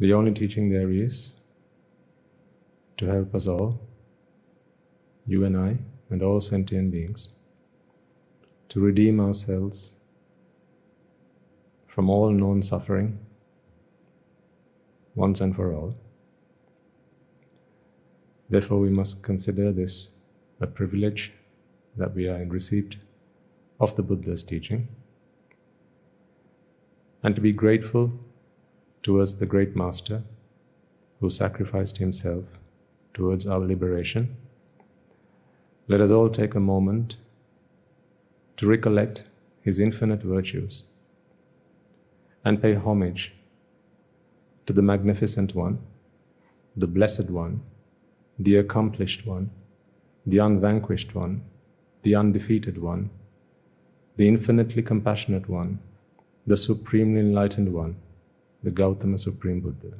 The only teaching there is to help us all, you and I, and all sentient beings, to redeem ourselves from all known suffering once and for all. Therefore, we must consider this a privilege that we are in receipt of the Buddha's teaching, and to be grateful towards the great Master who sacrificed himself towards our liberation. Let us all take a moment to recollect his infinite virtues and pay homage to the Magnificent One, the Blessed One, the Accomplished One, the Unvanquished One, the Undefeated One, the Infinitely Compassionate One, the Supremely Enlightened One, the Gautama Supreme Buddha.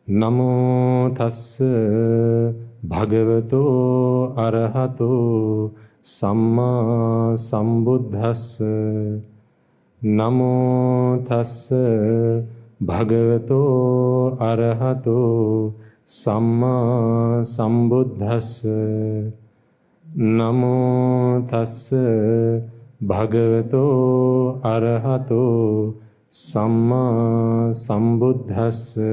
Namo tassa bhagavato arahato samma sambuddhassa. Namo tassa bhagavato arahato samma sambuddhassa. Namo tassa bhagavato arahato samma sambuddhassa.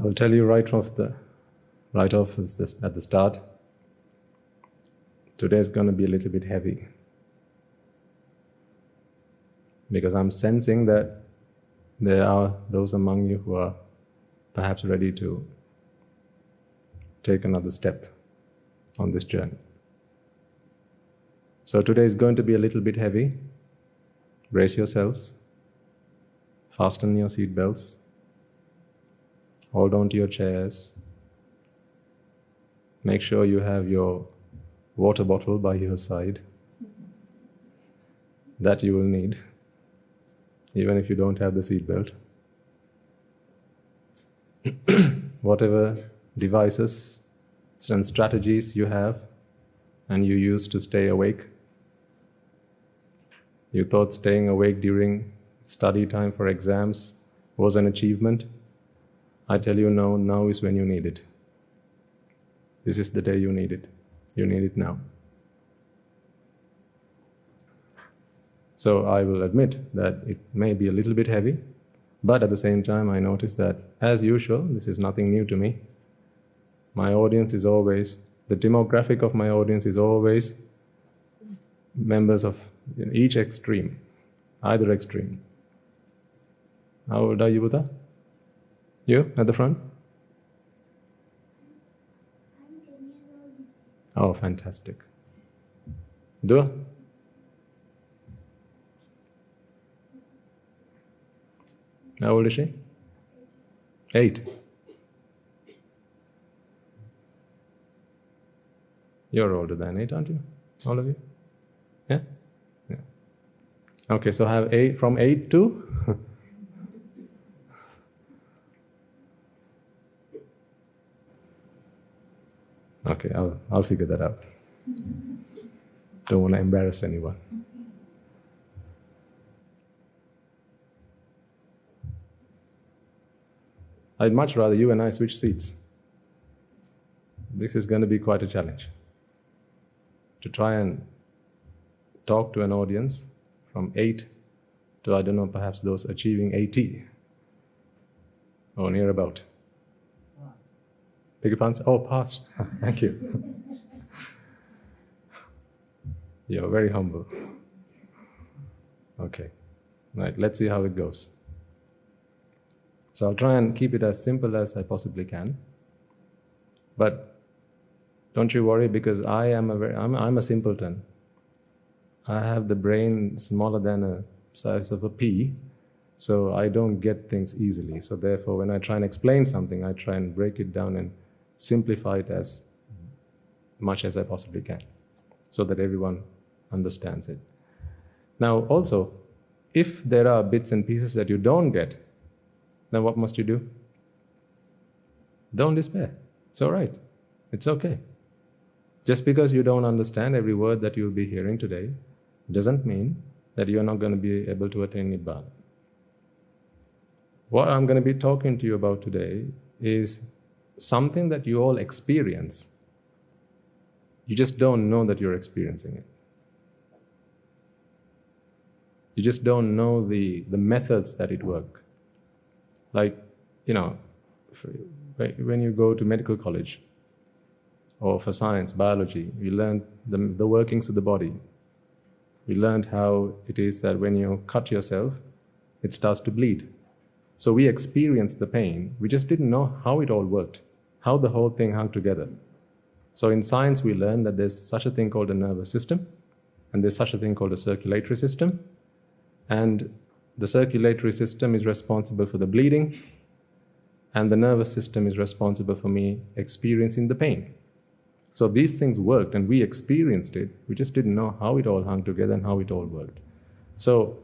I'll tell you right off at the start, today's going to be a little bit heavy, because I'm sensing that there are those among you who are perhaps ready to take another step on this journey. So today is going to be a little bit heavy. Brace yourselves, fasten your seat belts, hold on to your chairs, make sure you have your water bottle by your side. That you will need, even if you don't have the seat belt. Whatever devices and strategies you have and you use to stay awake. You thought staying awake during study time for exams was an achievement. I tell you now is when you need it. This is the day you need it. You need it now. So I will admit that it may be a little bit heavy, but at the same time I notice that, as usual, this is nothing new to me. My audience is always, the demographic of my audience is always members of each extreme, either extreme. How old are you, Buddha? You, at the front? I'm 10 years old this year. Oh, fantastic. Dua? How old is she? 8. You're older than 8, aren't you? All of you? Yeah? Yeah. Okay, so have 8 from 8 to? Okay, I'll figure that out. Don't want to embarrass anyone. I'd much rather you and I switch seats. This is going to be quite a challenge. To try and talk to an audience from 8 to, I don't know, perhaps those achieving 80 or near about. Beg your pardon? Oh, passed. Thank you. You're very humble. Okay. Right, let's see how it goes. So I'll try and keep it as simple as I possibly can. But don't you worry, because I'm a simpleton. I have the brain smaller than a size of a pea, so I don't get things easily. So therefore, when I try and explain something, I try and break it down and simplify it as much as I possibly can, so that everyone understands it. Now also, if there are bits and pieces that you don't get, then what must you do? Don't despair. It's all right. It's okay. Just because you don't understand every word that you'll be hearing today doesn't mean that you're not going to be able to attain Nibbana. What I'm going to be talking to you about today is something that you all experience. You just don't know that you're experiencing it. You just don't know the methods that it work. Like, when you go to medical college or for science, biology, you learn the workings of the body. We learned how it is that when you cut yourself, it starts to bleed. So we experienced the pain. We just didn't know how it all worked, how the whole thing hung together. So in science, we learned that there's such a thing called a nervous system, and there's such a thing called a circulatory system. And the circulatory system is responsible for the bleeding, and the nervous system is responsible for me experiencing the pain. So these things worked, and we experienced it. We just didn't know how it all hung together and how it all worked. So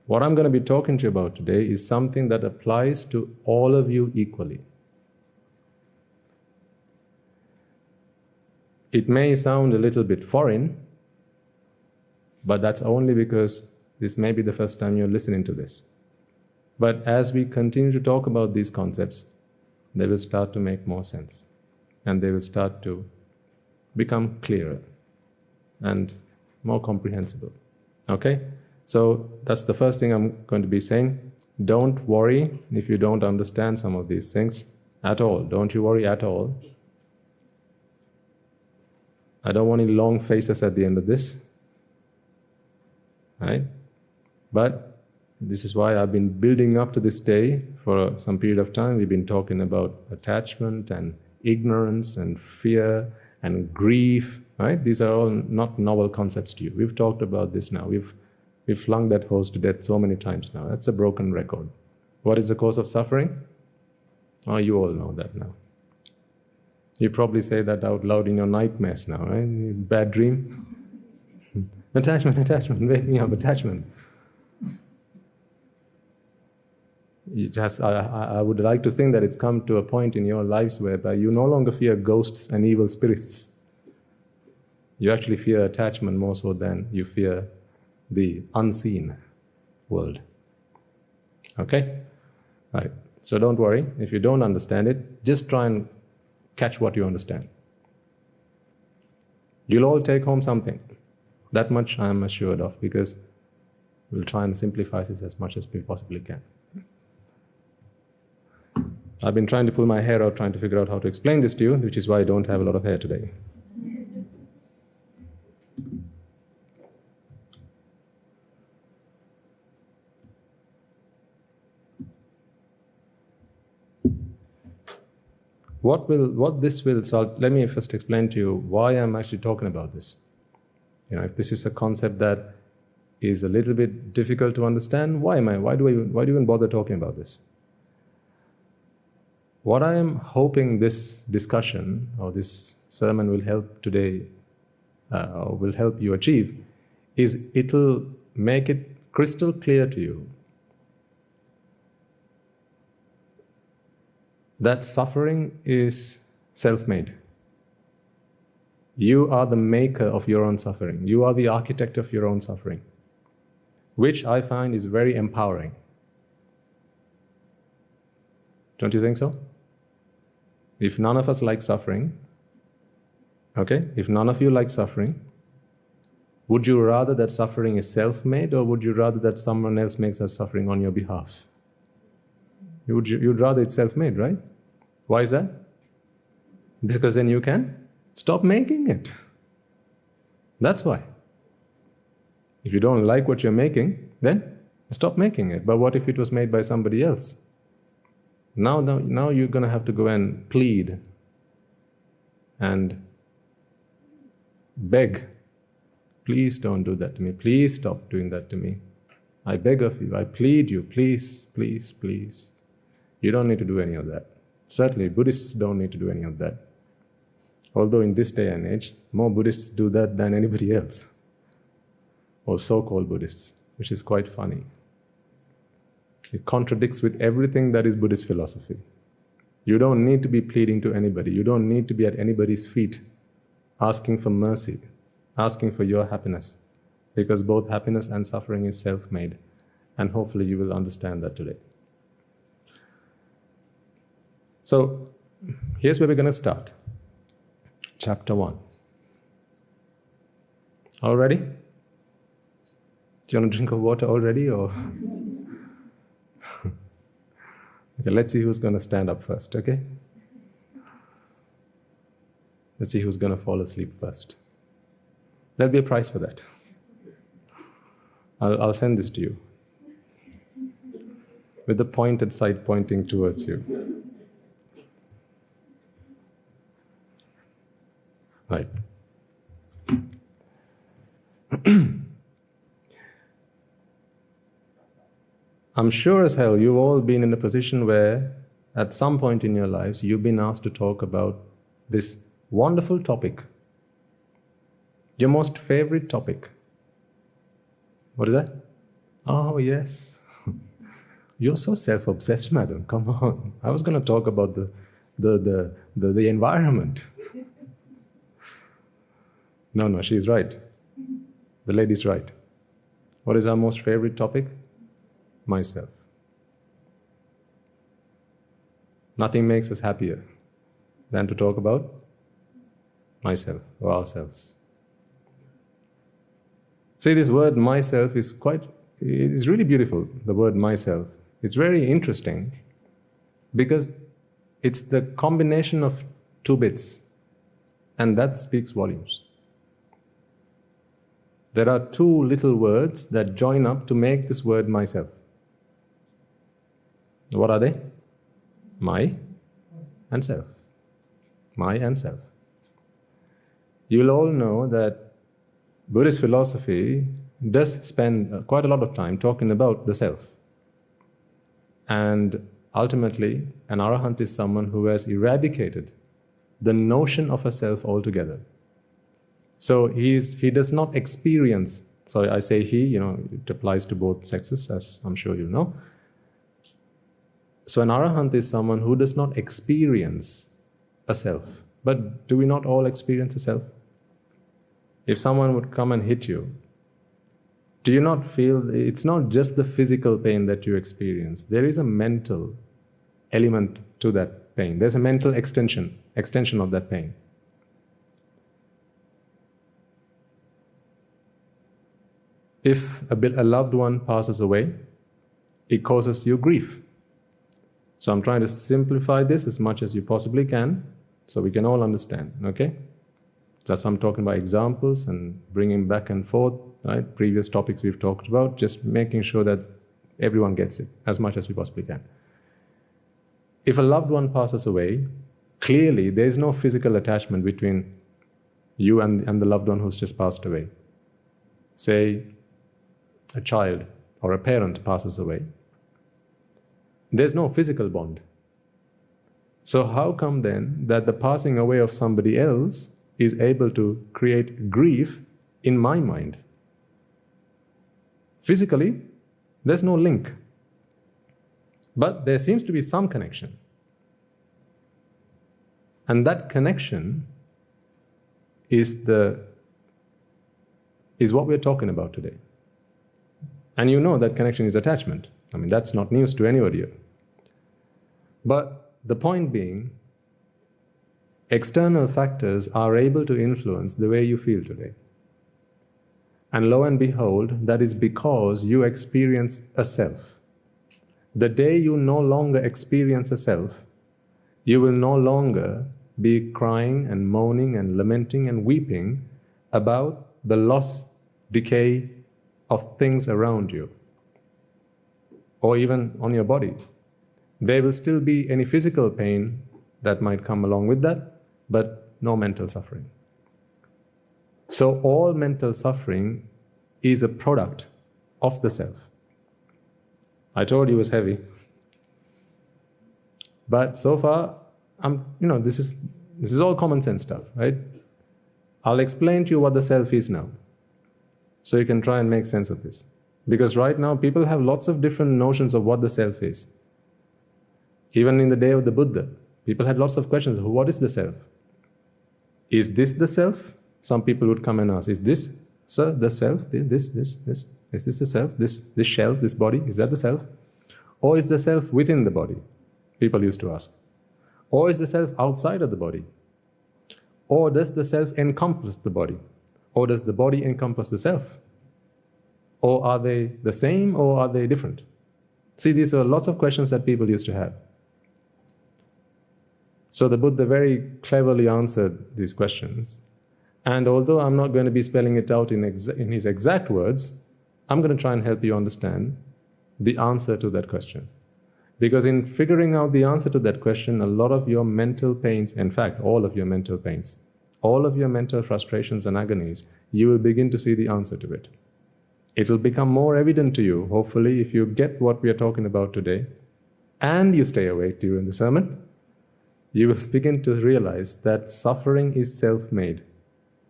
what I'm going to be talking to you about today is something that applies to all of you equally. It may sound a little bit foreign, but that's only because this may be the first time you're listening to this. But as we continue to talk about these concepts, they will start to make more sense, and they will start to become clearer and more comprehensible. Okay? So that's the first thing I'm going to be saying. Don't worry if you don't understand some of these things at all. Don't you worry at all. I don't want any long faces at the end of this. Right? But this is why I've been building up to this day for some period of time. We've been talking about attachment and ignorance and fear and grief. Right? These are all not novel concepts to you. We've talked about this now. We've flung that horse to death so many times now. That's a broken record. What is the cause of suffering? Oh, you all know that now. You probably say that out loud in your nightmares now, right? Bad dream. Attachment, wake me up, attachment. I would like to think that it's come to a point in your lives whereby you no longer fear ghosts and evil spirits. You actually fear attachment more so than you fear the unseen world. Okay? Right. So don't worry. If you don't understand it, just try and catch what you understand. You'll all take home something. That much I am assured of, because we'll try and simplify this as much as we possibly can. I've been trying to pull my hair out, trying to figure out how to explain this to you, which is why I don't have a lot of hair today. So let me first explain to you why I'm actually talking about this. If this is a concept that is a little bit difficult to understand, why do I even bother talking about this? What I am hoping this discussion or this sermon will help today, or will help you achieve, is it'll make it crystal clear to you that suffering is self-made. You are the maker of your own suffering. You are the architect of your own suffering, which I find is very empowering. Don't you think so? If none of us like suffering, okay, if none of you like suffering, would you rather that suffering is self-made, or would you rather that someone else makes that suffering on your behalf? You'd rather it's self-made, right? Why is that? Because then you can stop making it. That's why. If you don't like what you're making, then stop making it. But what if it was made by somebody else? Now you're going to have to go and plead and beg. Please don't do that to me. Please stop doing that to me. I beg of you. I plead you. Please, please, please. You don't need to do any of that. Certainly, Buddhists don't need to do any of that. Although in this day and age, more Buddhists do that than anybody else, or so-called Buddhists, which is quite funny. It contradicts with everything that is Buddhist philosophy. You don't need to be pleading to anybody. You don't need to be at anybody's feet asking for mercy, asking for your happiness, because both happiness and suffering is self-made. And hopefully you will understand that today. So, here's where we're going to start. Chapter 1. All ready? Do you want a drink of water already, or? Okay, let's see who's going to stand up first, okay? Let's see who's going to fall asleep first. There'll be a prize for that. I'll send this to you, with the pointed side pointing towards you. Right. I'm sure as hell you've all been in a position where at some point in your lives you've been asked to talk about this wonderful topic, your most favorite topic. What is that? Oh, yes. You're so self-obsessed, madam. Come on. I was going to talk about the environment. No, she's right. The lady's right. What is our most favorite topic? Myself. Nothing makes us happier than to talk about myself or ourselves. See, this word myself is really beautiful, the word myself. It's very interesting because it's the combination of two bits, and that speaks volumes. There are two little words that join up to make this word myself. What are they? My and self. My and self. You'll all know that Buddhist philosophy does spend quite a lot of time talking about the self. And ultimately, an arahant is someone who has eradicated the notion of a self altogether. So he does not experience, so I say he, it applies to both sexes, as I'm sure you know. So an arahant is someone who does not experience a self. But do we not all experience a self? If someone would come and hit you, do you not feel, it's not just the physical pain that you experience, there is a mental element to that pain. There's a mental extension of that pain. If a loved one passes away, it causes you grief. So I'm trying to simplify this as much as you possibly can, so we can all understand, okay? That's why I'm talking about examples and bringing back and forth, right? Previous topics we've talked about, just making sure that everyone gets it as much as we possibly can. If a loved one passes away, clearly there is no physical attachment between you and the loved one who's just passed away. Say a child or a parent passes away. There's no physical bond. So how come then that the passing away of somebody else is able to create grief in my mind? Physically, there's no link. But there seems to be some connection. And that connection is what we're talking about today. And you know that connection is attachment. I mean, that's not news to anybody here. But the point being, external factors are able to influence the way you feel today. And lo and behold, that is because you experience a self. The day you no longer experience a self, you will no longer be crying and moaning and lamenting and weeping about the loss, decay of things around you, or even on your body. There will still be any physical pain that might come along with that, but no mental suffering. So all mental suffering is a product of the self. I told you it was heavy. But so far, this is all common sense stuff, right? I'll explain to you what the self is now, so you can try and make sense of this. Because right now, people have lots of different notions of what the self is. Even in the day of the Buddha, People had lots of questions. What is the self? Is this the self? Some people would come and ask, is this, sir, the self? This. Is this the self? This shell, this body, is that the self? Or is the self within the body? People used to ask. Or is the self outside of the body? Or does the self encompass the body? Or does the body encompass the self? Or are they the same or are they different? See, these are lots of questions that people used to have. So the Buddha very cleverly answered these questions. And although I'm not going to be spelling it out in his exact words, I'm going to try and help you understand the answer to that question. Because in figuring out the answer to that question, a lot of your mental pains, in fact, all of your mental pains, all of your mental frustrations and agonies, you will begin to see the answer to it. It will become more evident to you, hopefully, if you get what we are talking about today, and you stay awake during the sermon, you will begin to realize that suffering is self-made.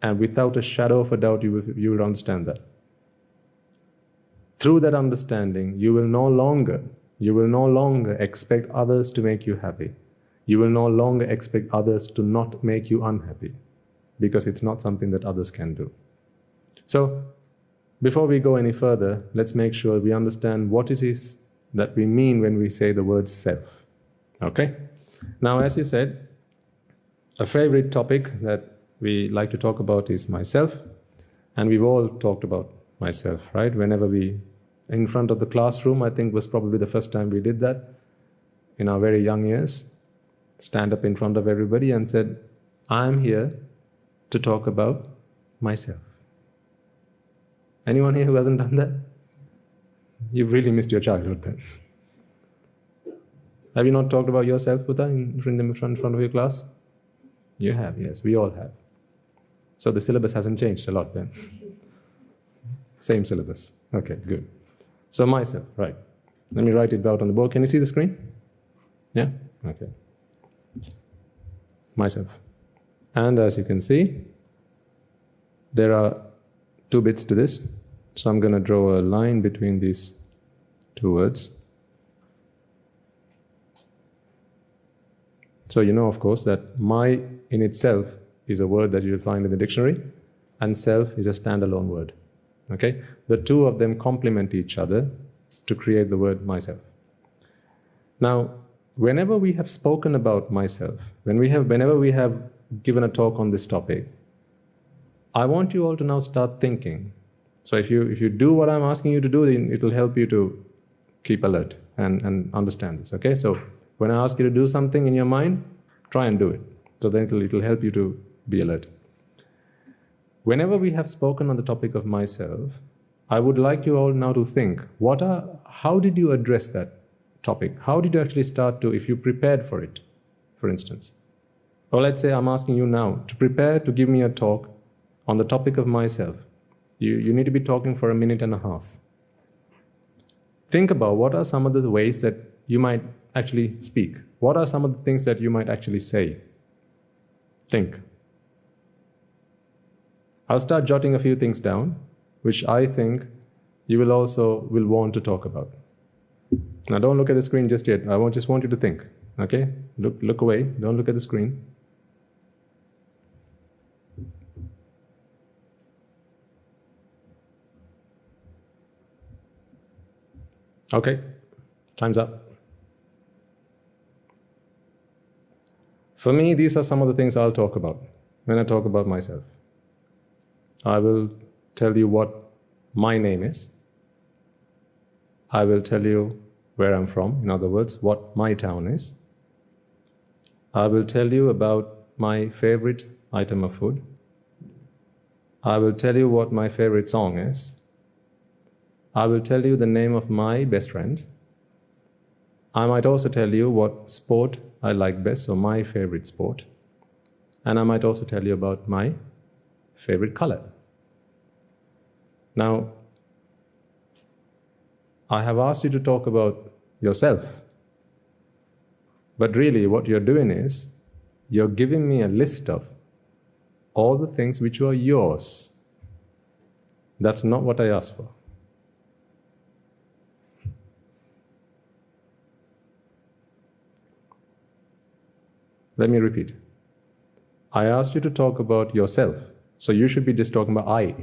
And without a shadow of a doubt, you will understand that. Through that understanding, you will no longer expect others to make you happy. You will no longer expect others to not make you unhappy, because it's not something that others can do. So, before we go any further, let's make sure we understand what it is that we mean when we say the word self. Okay? Now, as you said, a favorite topic that we like to talk about is myself, and we've all talked about myself, right? Whenever we, in front of the classroom, I think was probably the first time we did that in our very young years, stand up in front of everybody and said, I'm here to talk about myself. Anyone here who hasn't done that? You've really missed your childhood then. Have you not talked about yourself, Buddha, in front of your class? You have, yes, we all have. So the syllabus hasn't changed a lot then. Same syllabus. Okay, good. So myself, right. Let me write it out on the board. Can you see the screen? Yeah? Okay. Myself. And as you can see, there are two bits to this. So I'm going to draw a line between these two words. So you know, of course, that my in itself is a word that you'll find in the dictionary, and self is a standalone word. Okay? The two of them complement each other to create the word myself. Now, whenever we have spoken about myself, whenever we have given a talk on this topic, I want you all to now start thinking. So if you do what I'm asking you to do, then it will help you to keep alert and understand this. Okay? So when I ask you to do something in your mind, try and do it. So then it'll help you to be alert. Whenever we have spoken on the topic of myself, I would like you all now to think, how did you address that topic? How did you actually start to, if you prepared for it, for instance? Or let's say I'm asking you now to prepare to give me a talk on the topic of myself. You need to be talking for 1.5 minutes. Think about what are some of the ways that you might actually speak. What are some of the things that you might actually say? Think. I'll start jotting a few things down, which I think you will want to talk about. Now don't look at the screen just yet. I just want you to think. Okay? Look away. Don't look at the screen. Okay, time's up. For me, these are some of the things I'll talk about when I talk about myself. I will tell you what my name is. I will tell you where I'm from, in other words, what my town is. I will tell you about my favorite item of food. I will tell you what my favorite song is. I will tell you the name of my best friend. I might also tell you what sport I like best, or my favorite sport. And I might also tell you about my favorite color. Now, I have asked you to talk about yourself. But really what you're doing is, you're giving me a list of all the things which are yours. That's not what I asked for. Let me repeat. I asked you to talk about yourself. So you should be just talking about I,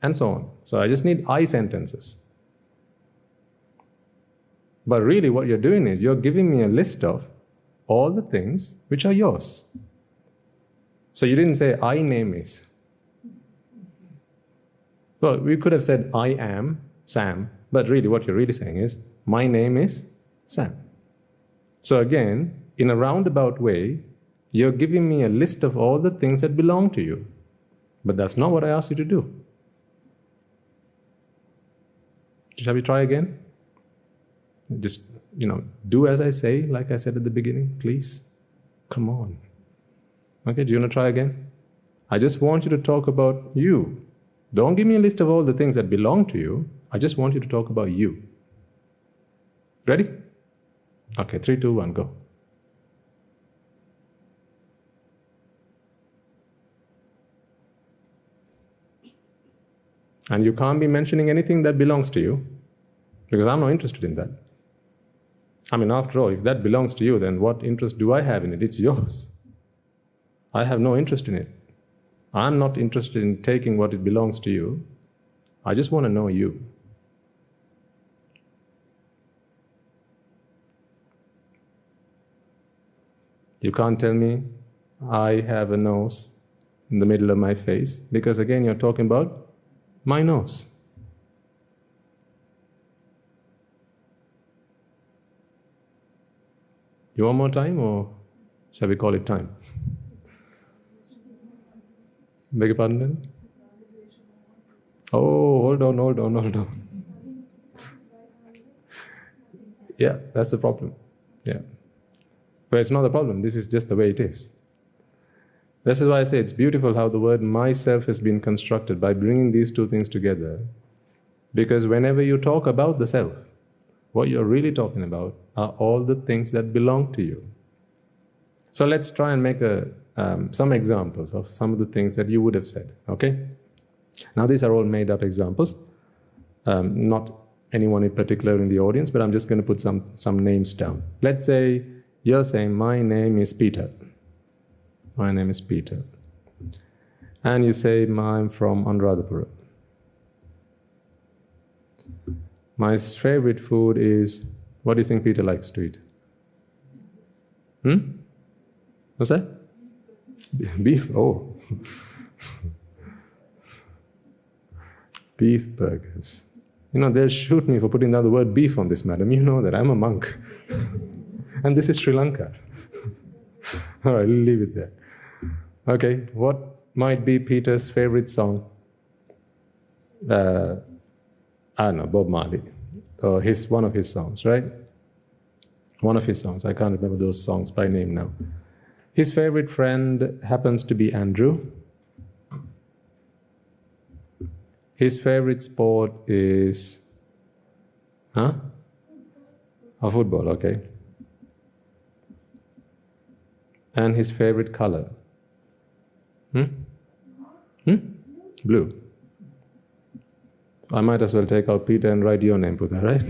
and so on. So I just need I sentences. But really what you're doing is you're giving me a list of all the things which are yours. So you didn't say, I name is. Well, we could have said, I am Sam, but really what you're really saying is, my name is Sam. So again, in a roundabout way, you're giving me a list of all the things that belong to you. But that's not what I asked you to do. Shall we try again? Just, do as I say, like I said at the beginning, please. Come on. Okay, do you want to try again? I just want you to talk about you. Don't give me a list of all the things that belong to you. I just want you to talk about you. Ready? Okay, 3, 2, 1, go. And you can't be mentioning anything that belongs to you, because I'm not interested in that. I mean, after all, if that belongs to you, then what interest do I have in it? It's yours. I have no interest in it. I'm not interested in taking what it belongs to you. I just want to know you. You can't tell me I have a nose in the middle of my face, because again, you're talking about my nose. You want more time, or shall we call it time? Beg your pardon then? Oh, hold on. Yeah, that's the problem. Yeah. But it's not the problem, this is just the way it is. This is why I say it's beautiful how the word myself has been constructed by bringing these two things together. Because whenever you talk about the self, what you're really talking about are all the things that belong to you. So let's try and make some examples of some of the things that you would have said, okay? Now these are all made up examples, not anyone in particular in the audience, but I'm just going to put some names down. Let's say you're saying, my name is Peter. My name is Peter. And you say, I'm from Anuradhapura. My favorite food is, what do you think Peter likes to eat? What's that? Beef, oh. Beef burgers. They'll shoot me for putting down the word beef on this, madam. You know that, I'm a monk. And this is Sri Lanka. All right, leave it there. Okay, what might be Peter's favorite song? I don't know, Bob Marley. Or one of his songs, right? One of his songs. I can't remember those songs by name now. His favorite friend happens to be Andrew. His favorite sport is... football, okay. And his favorite color? Blue. I might as well take out Peter and write your name, Putha, right?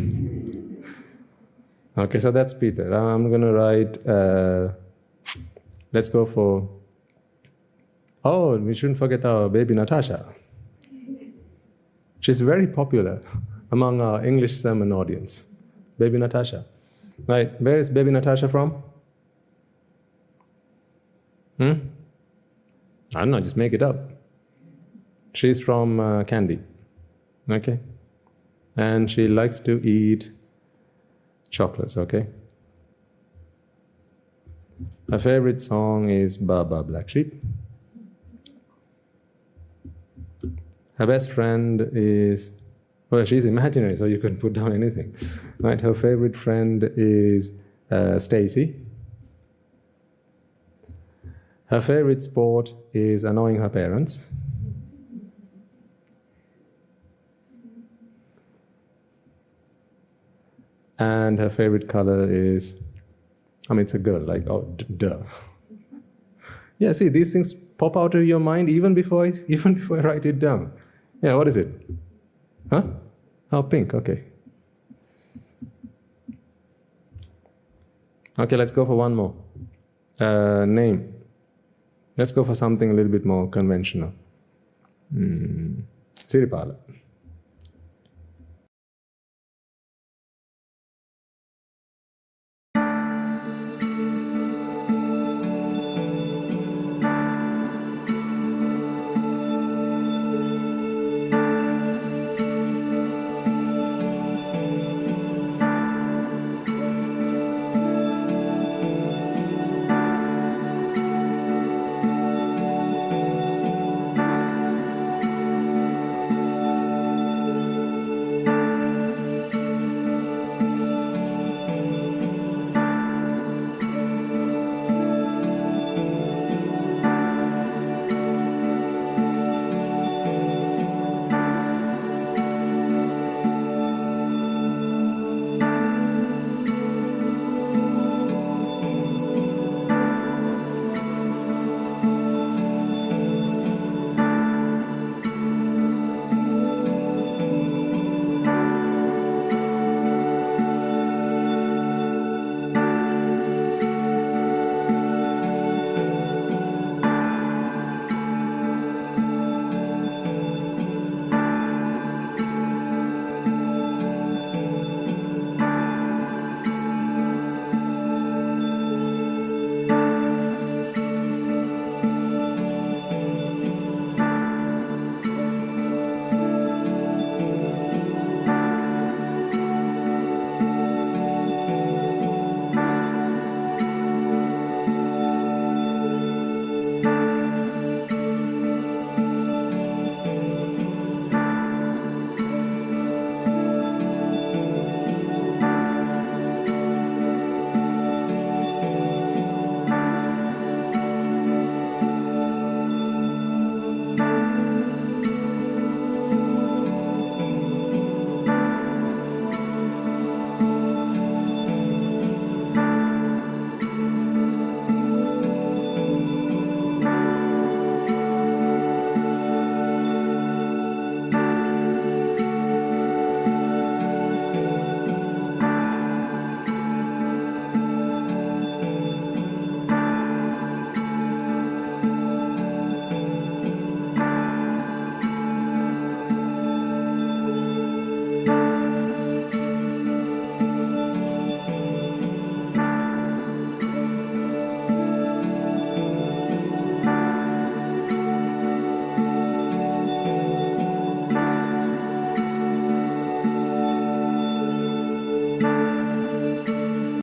Okay, so that's Peter. I'm going to write... let's go for... Oh, we shouldn't forget our baby Natasha. She's very popular among our English sermon audience. Baby Natasha. Right, where is baby Natasha from? I don't know, just make it up. She's from Kandy. Okay? And she likes to eat chocolates, okay? Her favorite song is Baba Black Sheep. Her best friend is, well, she's imaginary, so you can put down anything. Right? Her favorite friend is Stacy. Her favorite sport is annoying her parents. And her favorite color is, it's a girl, like, oh, duh. Yeah, see, these things pop out of your mind even before I write it down. Yeah, what is it? Huh? Oh, pink, okay. Okay, let's go for one more. Name. Let's go for something a little bit more conventional. Siripala.